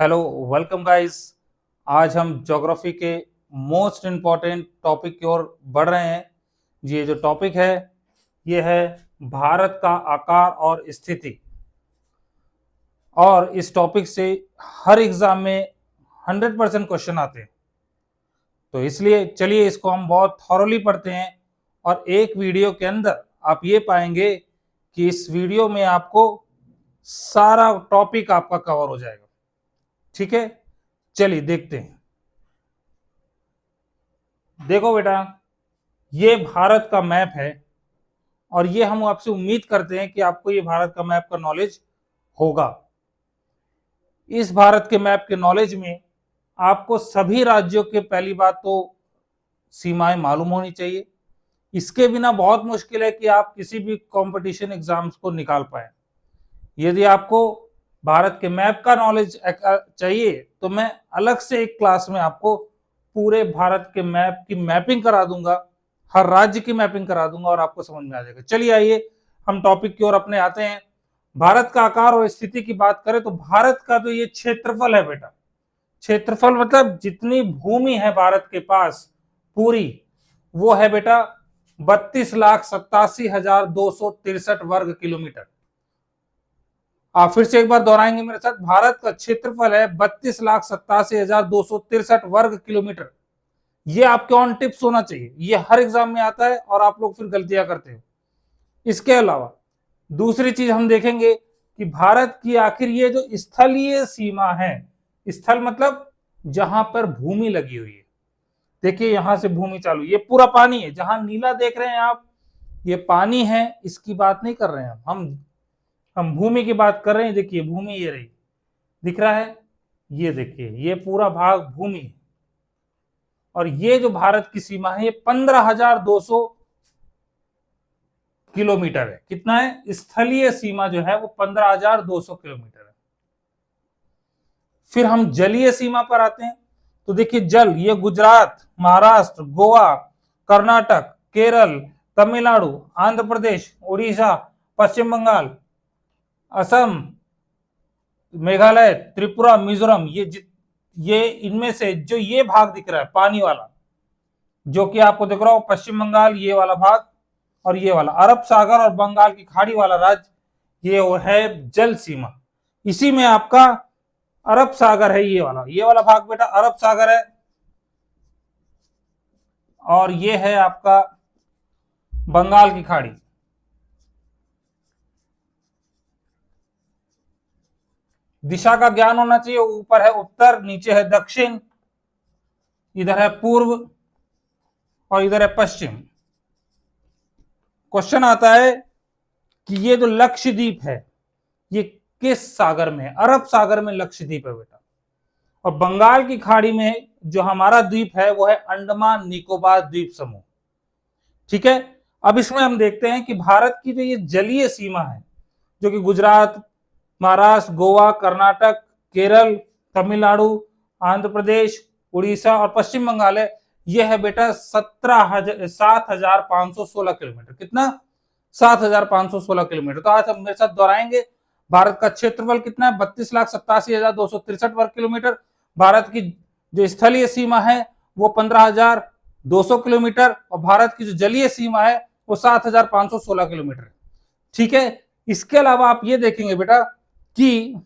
Hello, welcome guys. आज हम geography के मोस्ट इम्पॉर्टेंट टॉपिक की ओर बढ़ रहे हैं। ये जो टॉपिक है ये है भारत का आकार और स्थिति। और इस टॉपिक से हर एग्जाम में 100% क्वेश्चन आते हैं। तो इसलिए चलिए इसको हम बहुत थॉरोली पढ़ते हैं और एक वीडियो के अंदर आप ये पाएंगे कि इस वीडियो में आपको सारा टॉपिक आपका कवर हो जाएगा। ठीक है, चलिए देखते हैं। देखो बेटा, ये भारत का मैप है और ये हम आपसे उम्मीद करते हैं कि आपको ये भारत का मैप का नॉलेज होगा। इस भारत के मैप के नॉलेज में आपको सभी राज्यों के पहली बात तो सीमाएं मालूम होनी चाहिए। इसके बिना बहुत मुश्किल है कि आप किसी भी कंपटीशन एग्जाम्स को निकाल पाए। यदि आपको भारत के मैप का नॉलेज चाहिए तो मैं अलग से एक क्लास में आपको पूरे भारत के मैप की मैपिंग करा दूंगा, हर राज्य की मैपिंग करा दूंगा और आपको समझ में आ जाएगा। चलिए आइए हम टॉपिक की ओर अपने आते हैं। भारत का आकार और स्थिति की बात करें तो भारत का जो ये क्षेत्रफल है बेटा, क्षेत्रफल मतलब जितनी भूमि है भारत के पास पूरी, वो है बेटा 32,87,263 वर्ग किलोमीटर। आप फिर से एक बार दोहराएंगे मेरे साथ। भारत का क्षेत्रफल है 32,87,263 वर्ग किलोमीटर। ये आपके ऑन टिप्स होना चाहिए, ये हर एग्जाम में आता है और आप लोग फिर गलतियां करते हो। इसके अलावा दूसरी चीज हम देखेंगे कि भारत की आखिर ये जो स्थलीय सीमा है, स्थल मतलब जहां पर भूमि लगी हुई है। देखिए यहां से भूमि चालू, ये पूरा पानी है, जहां नीला देख रहे हैं आप ये पानी है, इसकी बात नहीं कर रहे हैं हम भूमि की बात कर रहे हैं। देखिए भूमि ये रही, दिख रहा है, ये देखिए ये पूरा भाग भूमि है। और ये जो भारत की सीमा है ये 15,200 किलोमीटर है। कितना है? स्थलीय सीमा जो है वो 15,200 किलोमीटर है। फिर हम जलीय सीमा पर आते हैं तो देखिए जल, ये गुजरात, महाराष्ट्र, गोवा, कर्नाटक, केरल, तमिलनाडु, आंध्र प्रदेश, उड़ीसा, पश्चिम बंगाल, असम, मेघालय, त्रिपुरा, मिजोरम, ये इनमें से जो ये भाग दिख रहा है पानी वाला, जो कि आपको दिख रहा हो पश्चिम बंगाल, ये वाला भाग और ये वाला अरब सागर और बंगाल की खाड़ी वाला राज्य, ये वो है जल सीमा। इसी में आपका अरब सागर है, ये वाला भाग बेटा अरब सागर है। और ये है आपका बंगाल की खाड़ी। दिशा का ज्ञान होना चाहिए। ऊपर है उत्तर, नीचे है दक्षिण, इधर है पूर्व और इधर है पश्चिम। क्वेश्चन आता है कि ये जो लक्षद्वीप है ये किस सागर में है? अरब सागर में लक्षद्वीप है बेटा। और बंगाल की खाड़ी में जो हमारा द्वीप है वो है अंडमान निकोबार द्वीप समूह। ठीक है, अब इसमें हम देखते हैं कि भारत की जो ये जलीय सीमा है, जो कि गुजरात, महाराष्ट्र, गोवा, कर्नाटक, केरल, तमिलनाडु, आंध्र प्रदेश, उड़ीसा और पश्चिम बंगाल है, यह है बेटा 7,516 किलोमीटर। कितना? 7,516 किलोमीटर। तो आज हम मेरे साथ दोहराएंगे, भारत का क्षेत्रफल कितना है? 32,87,263 वर्ग किलोमीटर। भारत की जो स्थलीय सीमा है वो 15,200 किलोमीटर और भारत की जो जलीय सीमा है वो 7,516 किलोमीटर। ठीक है, इसके अलावा आप ये देखेंगे बेटा कि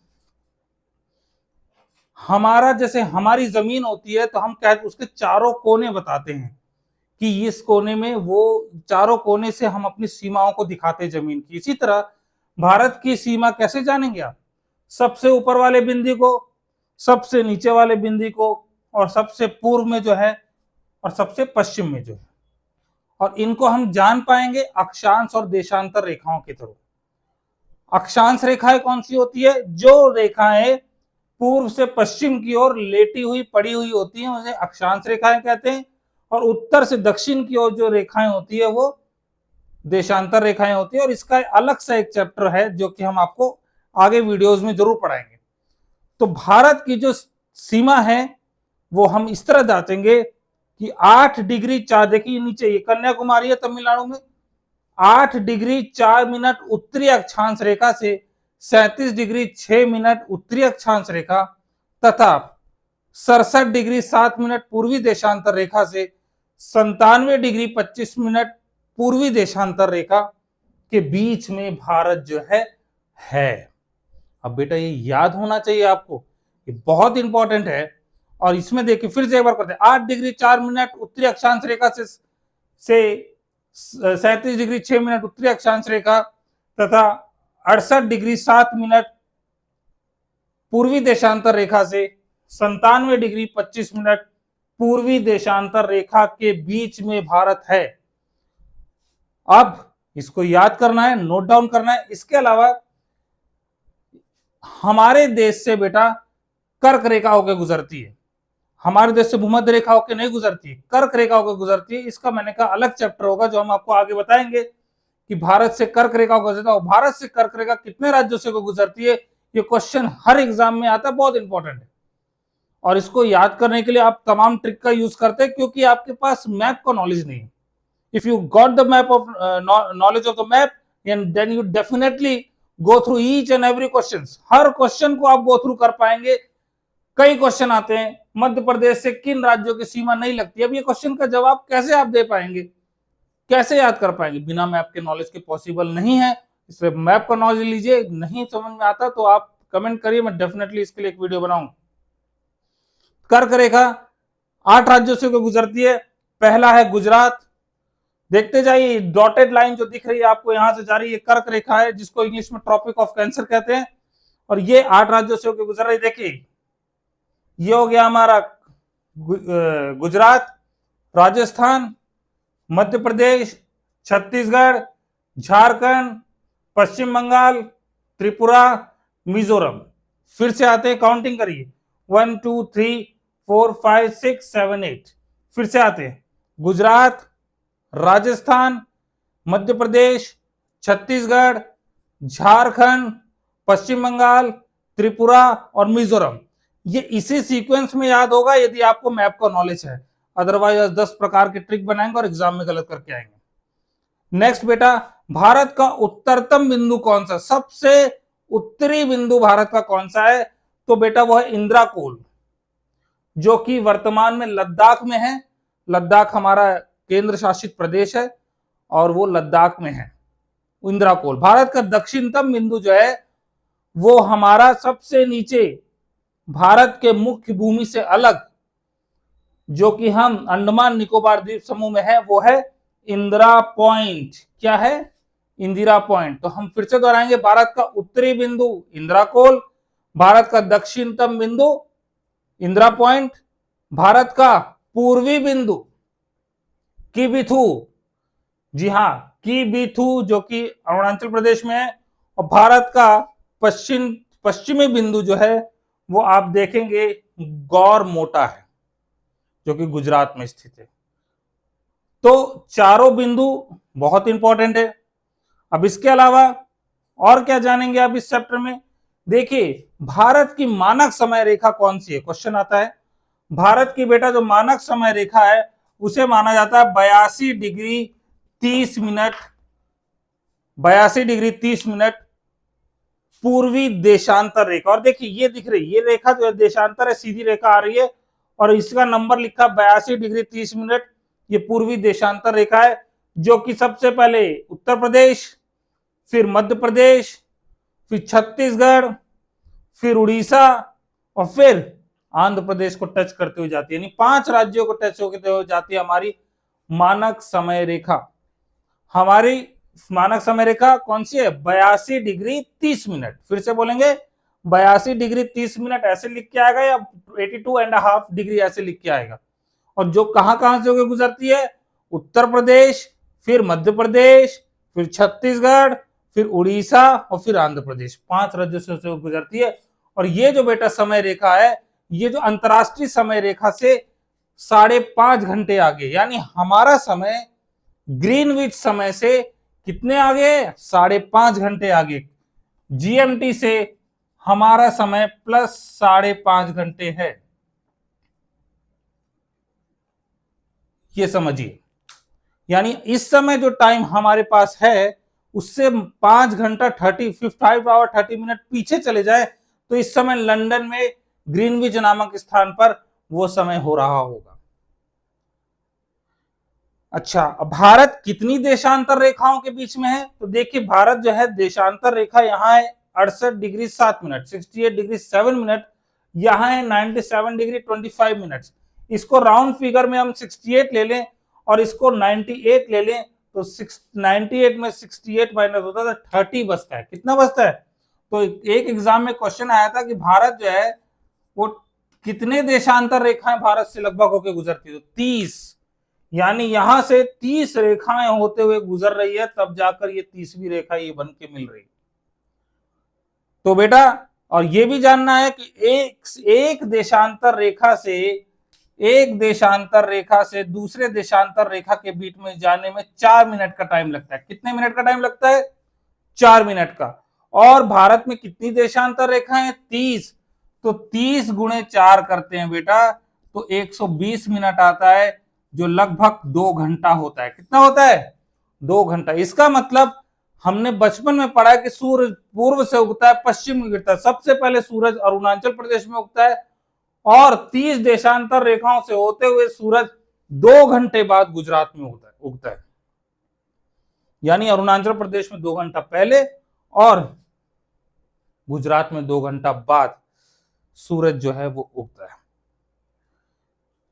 हमारा जैसे हमारी जमीन होती है तो हम क्या उसके चारों कोने बताते हैं कि इस कोने में, वो चारों कोने से हम अपनी सीमाओं को दिखाते हैं जमीन की। इसी तरह भारत की सीमा कैसे जानेंगे आप? सबसे ऊपर वाले बिंदु को, सबसे नीचे वाले बिंदु को और सबसे पूर्व में जो है और सबसे पश्चिम में जो है। और इनको हम जान पाएंगे अक्षांश और देशांतर रेखाओं के थ्रू। अक्षांश रेखाएं कौन सी होती है? जो रेखाएं पूर्व से पश्चिम की ओर लेटी हुई पड़ी हुई होती हैं उन्हें अक्षांश रेखाएं कहते हैं। और उत्तर से दक्षिण की ओर जो रेखाएं होती है वो देशांतर रेखाएं होती है। और इसका अलग सा एक चैप्टर है जो कि हम आपको आगे वीडियोस में जरूर पढ़ाएंगे। तो भारत की जो सीमा है वो हम इस तरह जांचेंगे कि 8 डिग्री 4, देखिए नीचे ये कन्याकुमारी है तमिलनाडु में, 8 डिग्री 4 मिनट उत्तरी अक्षांश रेखा से 37 डिग्री 6 मिनट उत्तरी अक्षांश रेखा, तथा 67 डिग्री 7 मिनट पूर्वी देशांतर रेखा से 97 डिग्री 25 मिनट पूर्वी देशांतर रेखा के बीच में भारत जो है। अब बेटा ये याद होना चाहिए आपको, ये बहुत इंपॉर्टेंट है। और इसमें देखिए फिर से एक बार करते हैं, 8 डिग्री 4 मिनट उत्तरी अक्षांश रेखा से 37 डिग्री 6 मिनट उत्तरी अक्षांश रेखा तथा 68 डिग्री 7 मिनट पूर्वी देशांतर रेखा से 97 डिग्री 25 मिनट पूर्वी देशांतर रेखा के बीच में भारत है। अब इसको याद करना है, नोट डाउन करना है। इसके अलावा हमारे देश से बेटा कर्क रेखा होकर गुजरती है, हमारे देश से भूमध्य रेखा होकर नहीं गुजरती, कर्क रेखा होकर गुजरती है। इसका मैंने कहा अलग चैप्टर होगा जो हम आपको आगे बताएंगे कि भारत से कर्क रेखा गुजरता है। भारत से कर्क रेखा कितने राज्यों से गुजरती है, ये क्वेश्चन हर एग्जाम में आता है, बहुत इंपॉर्टेंट है। और इसको याद करने के लिए आप तमाम ट्रिक का यूज करते हैं क्योंकि आपके पास मैप का नॉलेज नहीं है। If you got the map of knowledge of the map then you definitely go through each and every question, हर क्वेश्चन को आप गो थ्रू कर पाएंगे। कई क्वेश्चन आते हैं मध्य प्रदेश से किन राज्यों की सीमा नहीं लगती, अब ये क्वेश्चन का जवाब कैसे आप दे पाएंगे, कैसे याद कर पाएंगे, बिना मैप के नॉलेज के पॉसिबल नहीं है। इसलिए मैप का नॉलेज लीजिए, नहीं समझ में आता तो आप कमेंट करिए, मैं डेफिनेटली इसके लिए एक वीडियो बनाऊंगा। कर्क रेखा 8 राज्यों से गुजरती है। पहला है गुजरात, देखते जाइए डॉटेड लाइन जो दिख रही है आपको यहां से जा रही है, कर्क रेखा है जिसको इंग्लिश में ट्रॉपिक ऑफ कैंसर कहते हैं। और ये 8 राज्यों से होकर गुजर रही, देखिए ये हो गया हमारा गुजरात, राजस्थान, मध्य प्रदेश, छत्तीसगढ़, झारखंड, पश्चिम बंगाल, त्रिपुरा, मिजोरम। फिर से आते हैं, काउंटिंग करिए 1 2 3 4 5 6 7 8। फिर से आते हैं, गुजरात, राजस्थान, मध्य प्रदेश, छत्तीसगढ़, झारखंड, पश्चिम बंगाल, त्रिपुरा और मिजोरम। ये इसी सीक्वेंस में याद होगा यदि आपको मैप का नॉलेज है, अदरवाइज 10 प्रकार के ट्रिक बनाएंगे और एग्जाम में गलत करके आएंगे। नेक्स्ट बेटा, भारत का उत्तरतम बिंदु कौन सा, सबसे उत्तरी बिंदु भारत का कौन सा है, तो बेटा वो है इंदिराकोल, जो कि वर्तमान में लद्दाख में है। लद्दाख हमारा केंद्र शासित प्रदेश है और वो लद्दाख में है इंदिराकोल। भारत का दक्षिणतम बिंदु जो है वो हमारा सबसे नीचे भारत के मुख्य भूमि से अलग, जो कि हम अंडमान निकोबार द्वीप समूह में है, वो है इंदिरा पॉइंट। क्या है, इंदिरा पॉइंट। तो हम फिर से दोहराएंगे, भारत का उत्तरी बिंदु इंदिराकोल, भारत का दक्षिणतम बिंदु इंदिरा पॉइंट, भारत का पूर्वी बिंदु किबिथु, जी हां किबिथु जो कि अरुणाचल प्रदेश में है, और भारत का पश्चिमी बिंदु जो है वो आप देखेंगे गौर मोटा है, जो कि गुजरात में स्थित है। तो चारों बिंदु बहुत इंपॉर्टेंट है। अब इसके अलावा और क्या जानेंगे आप इस चैप्टर में, देखिए भारत की मानक समय रेखा कौन सी है, क्वेश्चन आता है। भारत की बेटा जो मानक समय रेखा है उसे माना जाता है 82 डिग्री 30 मिनट, 82 डिग्री 30 मिनट पूर्वी देशांतर रेखा। और देखिए ये दिख रही, ये रेखा जो है देशांतर है, सीधी रेखा आ रही है और इसका नंबर लिखा 82 डिग्री 30 मिनट, ये पूर्वी देशांतर रेखा है, जो कि सबसे पहले उत्तर प्रदेश, फिर मध्य प्रदेश, फिर छत्तीसगढ़, फिर उड़ीसा और फिर आंध्र प्रदेश को टच करते हुए जाती है, यानी 5 राज्यों को टच होते हुए जाती है हमारी मानक समय रेखा। हमारी मानक समय रेखा कौन सी है, 82 डिग्री 30 मिनट। फिर से बोलेंगे 82 डिग्री 30 मिनट ऐसे लिख के आएगा या 82.5 डिग्री ऐसे लिख के आएगा। और जो कहां से होकर गुजरती है, उत्तर प्रदेश, फिर मध्य प्रदेश, फिर छत्तीसगढ़, फिर उड़ीसा और फिर आंध्र प्रदेश, 5 राज्यों से गुजरती है। और ये जो बेटा समय रेखा है, ये जो अंतरराष्ट्रीय समय रेखा से 5.5 घंटे आगे, यानी हमारा समय ग्रीनविच समय से कितने आगे, 5.5 घंटे आगे। जीएमटी से हमारा समय प्लस 5.5 घंटे है, ये समझिए। यानी इस समय जो टाइम हमारे पास है उससे 5 घंटा 5 आवर 30 मिनट पीछे चले जाए तो इस समय लंदन में ग्रीनविच नामक स्थान पर वो समय हो रहा होगा। अच्छा, अब भारत कितनी देशांतर रेखाओं के बीच में है? तो देखिए भारत जो है देशांतर रेखा यहाँ है 68 डिग्री 7 मिनट, 68 डिग्री 7 मिनट, यहाँ है 97 डिग्री 25 मिनट। इसको राउंड फिगर में हम 68 ले लें और इसको 98 ले लें तो 98 में 68 माइनस होता है 30 बचता है। कितना बचता है? तो एक एग्जाम में क्वेश्चन आया था कि भारत जो है वो कितने देशांतर रेखाएं भारत से लगभग होकर गुजरती है? तो 30, यानी यहां से 30 रेखाएं होते हुए गुजर रही है, तब जाकर ये 30वीं रेखा ये बन के मिल रही। तो बेटा और ये भी जानना है कि एक देशांतर रेखा से दूसरे देशांतर रेखा के बीच में जाने में 4 मिनट का टाइम लगता है। कितने मिनट का टाइम लगता है? 4 मिनट का। और भारत में कितनी देशांतर रेखाएं? 30। तो 30 गुणे 4 करते हैं बेटा तो 120 मिनट आता है, जो लगभग 2 घंटा होता है। कितना होता है? 2 घंटा। इसका मतलब हमने बचपन में पढ़ा है कि सूरज पूर्व से उगता है, पश्चिम में गिरता है। सबसे पहले सूरज अरुणाचल प्रदेश में उगता है और 30 देशांतर रेखाओं से होते हुए सूरज 2 घंटे बाद गुजरात में उगता है। यानी अरुणाचल प्रदेश में 2 घंटा पहले और गुजरात में 2 घंटा बाद सूरज जो है वो उगता है।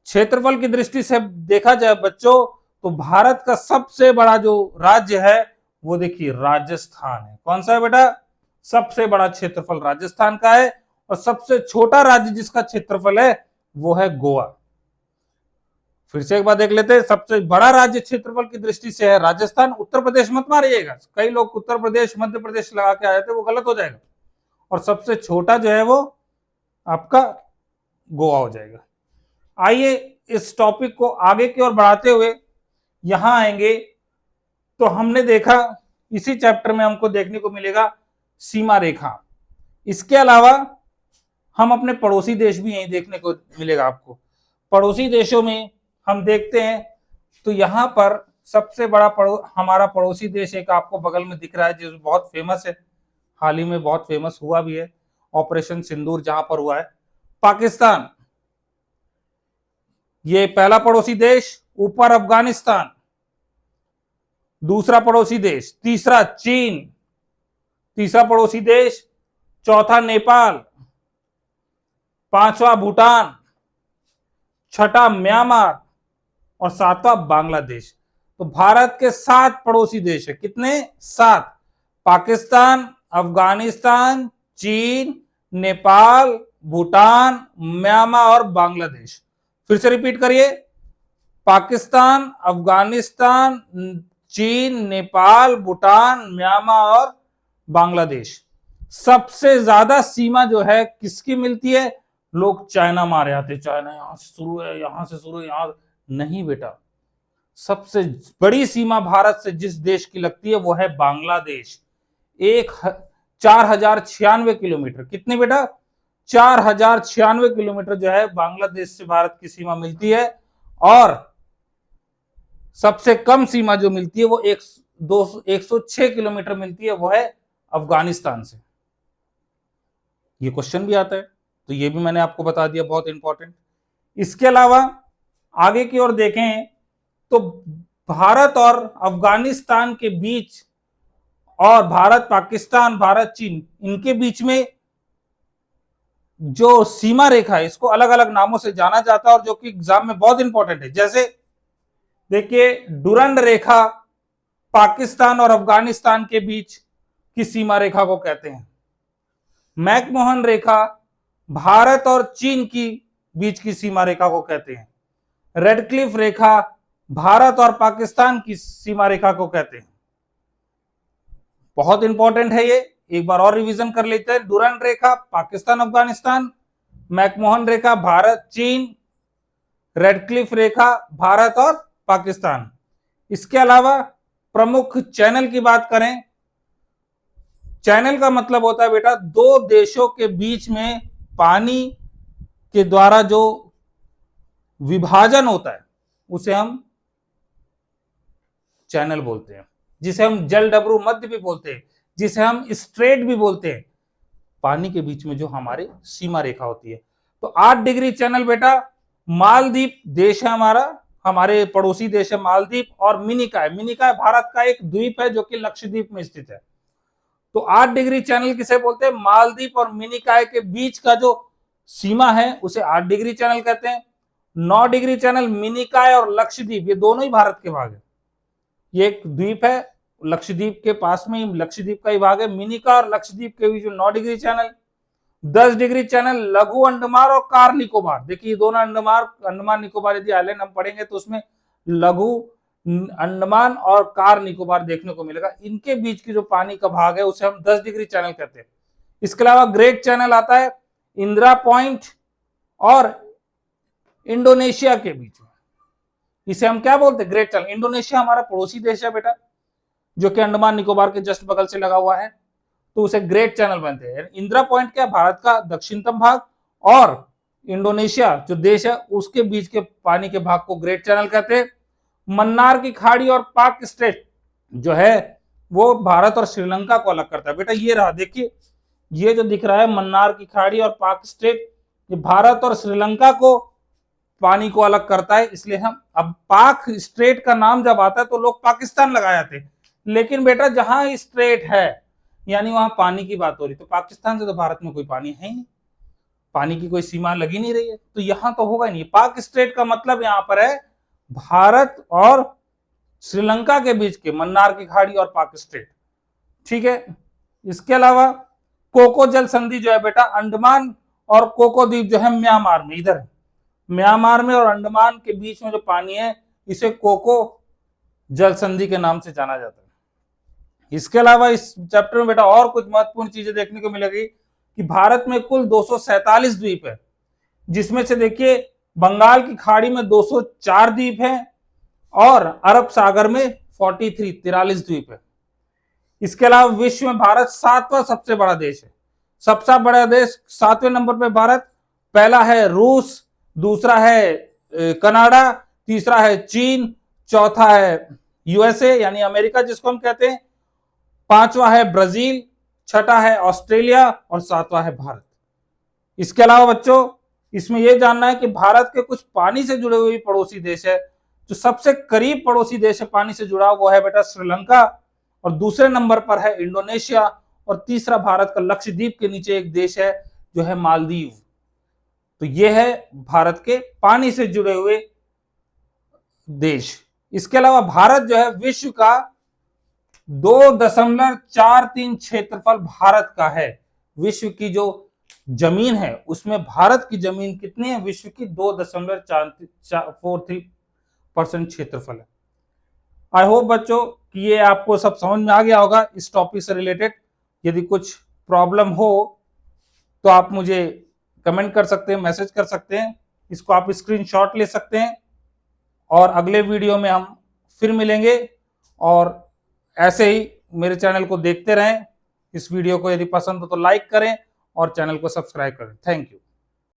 क्षेत्रफल की दृष्टि से देखा जाए बच्चों तो भारत का सबसे बड़ा जो राज्य है वो देखिए राजस्थान है। कौन सा है बेटा? सबसे बड़ा क्षेत्रफल राजस्थान का है और सबसे छोटा राज्य जिसका क्षेत्रफल है वो है गोवा। फिर से एक बार देख लेते हैं, सबसे बड़ा राज्य क्षेत्रफल की दृष्टि से है राजस्थान। उत्तर प्रदेश मत मारिएगा, कई लोग उत्तर प्रदेश मध्य प्रदेश लगा के आए थे, वो गलत हो जाएगा। और सबसे छोटा जो है वो आपका गोवा हो जाएगा। आइए इस टॉपिक को आगे की ओर बढ़ाते हुए यहां आएंगे तो हमने देखा इसी चैप्टर में हमको देखने को मिलेगा सीमा रेखा। इसके अलावा हम अपने पड़ोसी देश भी यही देखने को मिलेगा आपको। पड़ोसी देशों में हम देखते हैं तो यहां पर सबसे बड़ा हमारा पड़ोसी देश एक आपको बगल में दिख रहा है जो बहुत फेमस है, हाल ही में बहुत फेमस हुआ भी है, ऑपरेशन सिंदूर जहां पर हुआ है, पाकिस्तान। ये पहला पड़ोसी देश, ऊपर अफगानिस्तान, दूसरा पड़ोसी देश, तीसरा चीन, तीसरा पड़ोसी देश, चौथा नेपाल, पांचवा भूटान, छठा म्यांमार और सातवां बांग्लादेश। तो भारत के 7 पड़ोसी देश है। कितने? 7। पाकिस्तान, अफगानिस्तान, चीन, नेपाल, भूटान, म्यांमार और बांग्लादेश। फिर से रिपीट करिए, पाकिस्तान, अफगानिस्तान, चीन, नेपाल, भूटान, म्यांमार और बांग्लादेश। सबसे ज्यादा सीमा जो है किसकी मिलती है? लोग चाइना मारे आते, चाइना यहां से शुरू है, यहां से शुरू है, यहां नहीं बेटा। सबसे बड़ी सीमा भारत से जिस देश की लगती है वो है बांग्लादेश। 4096 किलोमीटर। कितने बेटा? 4096 किलोमीटर जो है बांग्लादेश से भारत की सीमा मिलती है। और सबसे कम सीमा जो मिलती है वो 106 किलोमीटर मिलती है, वो है अफगानिस्तान से। ये क्वेश्चन भी आता है तो ये भी मैंने आपको बता दिया, बहुत इंपॉर्टेंट। इसके अलावा आगे की ओर देखें तो भारत और अफगानिस्तान के बीच और भारत पाकिस्तान, भारत चीन, इनके बीच में जो सीमा रेखा है इसको अलग अलग नामों से जाना जाता है और जो कि एग्जाम में बहुत इंपॉर्टेंट है। जैसे देखिए डुरंड रेखा पाकिस्तान और अफगानिस्तान के बीच की सीमा रेखा को कहते हैं। मैकमोहन रेखा भारत और चीन की बीच की सीमा रेखा को कहते हैं। रेडक्लिफ रेखा भारत और पाकिस्तान की सीमा रेखा को कहते हैं। बहुत इंपॉर्टेंट है ये, एक बार और रिवीजन कर लेते हैं। डुरंड रेखा पाकिस्तान अफगानिस्तान, मैकमोहन रेखा भारत चीन, रेडक्लिफ रेखा भारत और पाकिस्तान। इसके अलावा प्रमुख चैनल की बात करें, चैनल का मतलब होता है बेटा दो देशों के बीच में पानी के द्वारा जो विभाजन होता है उसे हम चैनल बोलते हैं, जिसे हम जलडबरू मध्य भी बोलते हैं, जिसे हम स्ट्रेट भी बोलते हैं। पानी के बीच में जो हमारे सीमा रेखा होती है। तो 8 डिग्री चैनल बेटा मालदीप देश है हमारा, हमारे पड़ोसी देश है मालदीप, और मिनिकॉय, मिनिकॉय भारत का एक द्वीप है जो कि लक्षद्वीप में स्थित है। तो 8 डिग्री चैनल किसे बोलते हैं? मालदीप और मिनिकॉय के बीच का जो सीमा है उसे 8 डिग्री चैनल कहते हैं। 9 डिग्री चैनल मिनिकॉय और लक्षद्वीप, ये दोनों ही भारत के भाग है। ये एक द्वीप है लक्षद्वीप के पास में ही, लक्षद्वीप का ही भाग है। मिनिकॉय और लक्षद्वीप के बीच में 9 डिग्री चैनल। 10 डिग्री चैनल लघु अंडमान और कार निकोबार। देखिए दोनों अंडमान निकोबार यदि आइलैंड हम पढ़ेंगे तो उसमें लघु अंडमान और कार निकोबार देखने को मिलेगा। इनके बीच की जो पानी का भाग है उसे हम 10 डिग्री चैनल कहते हैं। इसके अलावा ग्रेट चैनल आता है इंदिरा पॉइंट और इंडोनेशिया के बीच में, इसे हम क्या बोलते हैं? Great channel. इंडोनेशिया हमारा पड़ोसी देश है बेटा, जो कि अंडमान निकोबार के जस्ट बगल से लगा हुआ है, तो उसे ग्रेट चैनल बनते हैं। इंदिरा पॉइंट क्या, भारत का दक्षिणतम भाग, और इंडोनेशिया जो देश है उसके बीच के पानी के भाग को ग्रेट चैनल कहते हैं। मन्नार की खाड़ी और पाक स्ट्रेट जो है वो भारत और श्रीलंका को अलग करता है। बेटा ये रहा, देखिए ये जो दिख रहा है मन्नार की खाड़ी और पाक स्ट्रेट, ये भारत और श्रीलंका को पानी को अलग करता है। इसलिए हम, अब पाक स्ट्रेट का नाम जब आता है तो लोग पाकिस्तान लगा जाते हैं, लेकिन बेटा जहां स्ट्रेट है यानी वहां पानी की बात हो रही, तो पाकिस्तान से तो भारत में कोई पानी है ही नहीं, पानी की कोई सीमा लगी नहीं रही है, तो यहां तो होगा ही नहीं। पाक स्ट्रेट का मतलब यहां पर है भारत और श्रीलंका के बीच के मन्नार की खाड़ी और पाक स्ट्रेट, ठीक है। इसके अलावा कोको जल संधि जो है बेटा अंडमान और कोको द्वीप जो है म्यांमार में, इधर म्यांमार में और अंडमान के बीच में जो पानी है इसे कोको जल संधि के नाम से जाना जाता है। इसके अलावा इस चैप्टर में बेटा और कुछ महत्वपूर्ण चीजें देखने को मिलेगी कि भारत में कुल 247 द्वीप है, जिसमें से देखिए बंगाल की खाड़ी में 204 द्वीप हैं और अरब सागर में 43 द्वीप है। इसके अलावा विश्व में भारत 7वां सबसे बड़ा देश है। सबसे बड़ा देश 7वें नंबर पे भारत, पहला है रूस, दूसरा है कनाडा, तीसरा है चीन, चौथा है यूएसए यानी अमेरिका जिसको हम कहते हैं, पांचवा है ब्राजील, छठा है ऑस्ट्रेलिया और सातवां है भारत। इसके अलावा बच्चों इसमें यह जानना है कि भारत के कुछ पानी से जुड़े हुए पड़ोसी देश है। जो सबसे करीब पड़ोसी देश है पानी से जुड़ा वो है बेटा श्रीलंका, और दूसरे नंबर पर है इंडोनेशिया, और तीसरा भारत का लक्षद्वीप के नीचे एक देश है जो है मालदीव। तो यह है भारत के पानी से जुड़े हुए देश। इसके अलावा भारत जो है विश्व का 2.43 क्षेत्रफल भारत का है। विश्व की जो जमीन है उसमें भारत की जमीन कितनी है? विश्व की 2.43% क्षेत्रफल है। आई होप बच्चों कि ये आपको सब समझ में आ गया होगा इस टॉपिक से रिलेटेड। यदि कुछ प्रॉब्लम हो तो आप मुझे कमेंट कर सकते हैं, मैसेज कर सकते हैं, इसको आप स्क्रीनशॉट ले सकते हैं, और अगले वीडियो में हम फिर मिलेंगे। और ऐसे ही मेरे चैनल को देखते रहें। इस वीडियो को यदि पसंद हो तो लाइक करें और चैनल को सब्सक्राइब करें। Thank you.